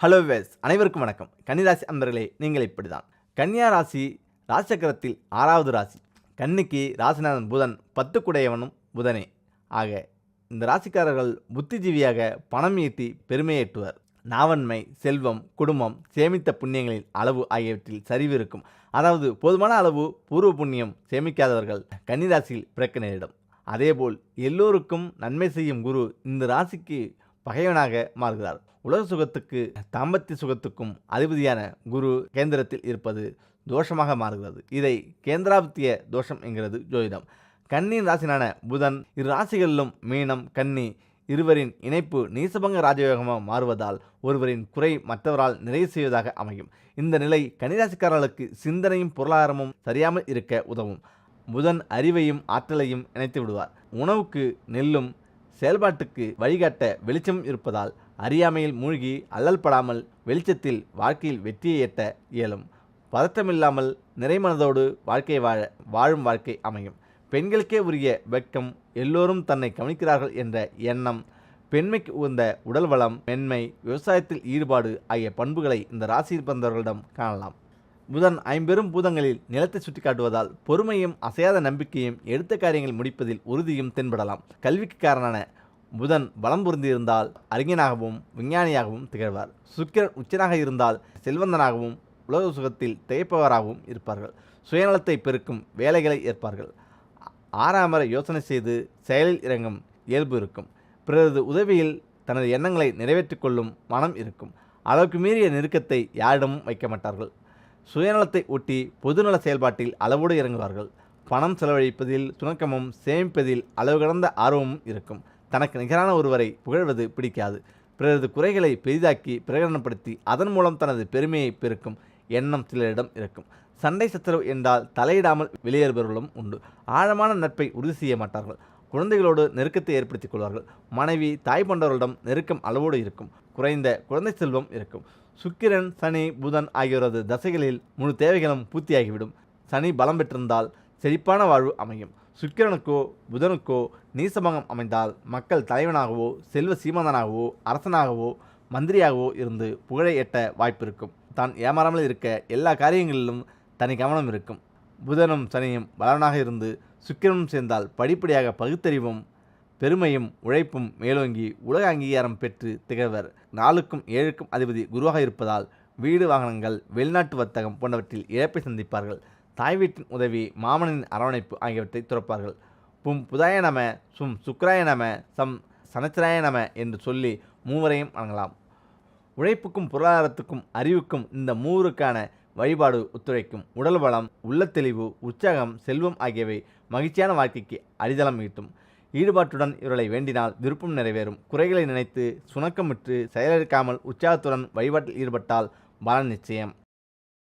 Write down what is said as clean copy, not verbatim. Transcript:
Hello ways அனைவருக்கும் வணக்கம். கன்னிராசி அன்பர்களே, நீங்கள் இப்படிதான். கன்னியா ராசி ராசிசக்கரத்தில் 6வது ராசி. கன்னிக்கு ராசிநாதன் புதன், 10 குடையவனும் புதனே. ஆக இந்த ராசிக்காரர்கள் புத்திஜீவியாக பணம் ஈட்டி பெருமையேற்றுவர். நாவன்மை, செல்வம், குடும்பம், சேமித்த புண்ணியங்களின் அளவு ஆகியவற்றில் சரிவு இருக்கும். அதாவது போதுமான அளவு பூர்வ புண்ணியம் சேமிக்காதவர்கள் கன்னிராசியில் பிறக்க நேரிடும். அதேபோல் எல்லோருக்கும் நன்மை செய்யும் குரு இந்த ராசிக்கு பகைவனாக மாறுகிறார். உலக சுகத்துக்கு தாம்பத்திய சுகத்துக்கும் அதிபதியான குரு கேந்திரத்தில் இருப்பது தோஷமாக மாறுகிறது. இதை கேந்திராபத்திய தோஷம் என்கிறது ஜோதிடம். கன்னியின் ராசினான புதன் இரு ராசிகளிலும் மீனம், கன்னி இருவரின் இணைப்பு நீசபங்க ராஜயோகமாக மாறுவதால் ஒருவரின் குறை மற்றவரால் நிறைவு செய்வதாக அமையும். இந்த நிலை கன்னிராசிக்காரர்களுக்கு சிந்தனையும் பொருளாதாரமும் சரியாமல் இருக்க உதவும். புதன் அறிவையும் ஆற்றலையும் இணைத்து விடுவார். உணவுக்கு நெல்லும் செயல்பாட்டுக்கு வழிகாட்ட வெளிச்சம் இருப்பதால் அறியாமையில் மூழ்கி அல்லல்படாமல் வெளிச்சத்தில் வாழ்க்கையில் வெற்றியை எட்ட இயலும். பதற்றமில்லாமல் நிறைமனதோடு வாழ்க்கை வாழும் வாழ்க்கை அமையும். பெண்களுக்கே உரிய வெட்கம், எல்லோரும் தன்னை கவனிக்கிறார்கள் என்ற எண்ணம், பெண்மைக்கு உகந்த உடல் வளம், மென்மை, விவசாயத்தில் ஈடுபாடு ஆகிய பண்புகளை இந்த ராசியில் பிறந்தவர்களிடம் காணலாம். புதன் ஐம்பெரும் பூதங்களில் நிலத்தை சுட்டி காட்டுவதால் பொறுமையும் அசையாத நம்பிக்கையும் எடுத்த காரியங்கள் முடிப்பதில் உறுதியும் தென்படலாம். கல்விக்கு காரணான புதன் பலம் பொருந்தியிருந்தால் அறிஞனாகவும் விஞ்ஞானியாகவும் திகழ்வார். சுக்கிரன் உச்சனாக இருந்தால் செல்வந்தனாகவும் உலக சுகத்தில் திகைப்பவராகவும் இருப்பார்கள். சுயநலத்தை பெருக்கும் வேலைகளை ஏற்பார்கள். ஆறாமர யோசனை செய்து செயலில் இறங்கும் இயல்பு இருக்கும். பிறரது உதவியில் தனது எண்ணங்களை நிறைவேற்றிக் கொள்ளும் மனம் இருக்கும். அளவுக்கு மீறிய நெருக்கத்தை யாரிடமும் வைக்க மாட்டார்கள். சுயநலத்தை ஒட்டி பொதுநல செயல்பாட்டில் அளவோடு இறங்குவார்கள். பணம் செலவழிப்பதில் சுணக்கமும் சேமிப்பதில் அளவு கடந்த ஆர்வமும் இருக்கும். தனக்கு நிகரான ஒருவரை புகழ்வது பிடிக்காது. பிறரது குறைகளை பெரிதாக்கி பிரகடனப்படுத்தி அதன் மூலம் தனது பெருமையை பெருக்கும் எண்ணம் சிலரிடம் இருக்கும். சண்டை சச்சரவு என்றால் தலையிடாமல் வெளியேறுபவர்களும் உண்டு. ஆழமான நட்பை உறுதி செய்ய மாட்டார்கள். குழந்தைகளோடு நெருக்கத்தை ஏற்படுத்திக் கொள்வார்கள். மனைவி, தாய் போன்றவர்களிடம் நெருக்கம் அளவோடு இருக்கும். குறைந்த குழந்தை செல்வம் இருக்கும். சுக்கிரன், சனி, புதன் ஆகியோரது தசைகளில் முழு தேவைகளும் பூர்த்தியாகிவிடும். சனி பலம் பெற்றிருந்தால் செழிப்பான வாழ்வு அமையும். சுக்கிரனுக்கோ புதனுக்கோ நீசபங்கம் அமைந்தால் மக்கள் தலைவனாகவோ செல்வ சீமந்தனாகவோ அரசனாகவோ மந்திரியாகவோ இருந்து புகழை எட்ட வாய்ப்பு இருக்கும். தான் ஏமாறாமல் இருக்க எல்லா காரியங்களிலும் தனி கவனம் இருக்கும். புதனும் சனியும் பலவனாக இருந்து சுக்கிரனும் சேர்ந்தால் படிப்படியாக பகுத்தறிவும் பெருமையும் உழைப்பும் மேலோங்கி உலக அங்கீகாரம் பெற்று திகழ்வர். 4க்கும் 7க்கும் அதிபதி குருவாக இருப்பதால் வீடு, வாகனங்கள், வெளிநாட்டு வர்த்தகம் போன்றவற்றில் இழப்பை சந்திப்பார்கள். தாய் வீட்டின் உதவி, மாமனின் அரவணைப்பு ஆகியவற்றை துறப்பார்கள். பும் புதாய நம, சும் சுக்ராய நம, சம் சனச்சராய நம என்று சொல்லி மூவரையும் வணங்கலாம். உழைப்புக்கும் பொருளாதாரத்துக்கும் அறிவுக்கும் இந்த மூவருக்கான வழிபாடு ஒத்துழைக்கும். உடல் வளம், உள்ளத்தெளிவு, உற்சாகம், செல்வம் ஆகியவை மகிழ்ச்சியான வாழ்க்கைக்கு அடித்தளம் ஈட்டும். ஈடுபாட்டுடன் இவர்களை வேண்டினால் விருப்பம் நிறைவேறும். குறைகளை நினைத்து சுணக்கமிட்டு செயலிழக்காமல் உற்சாகத்துடன் வழிபாட்டில் ஈடுபட்டால் பலன் நிச்சயம்.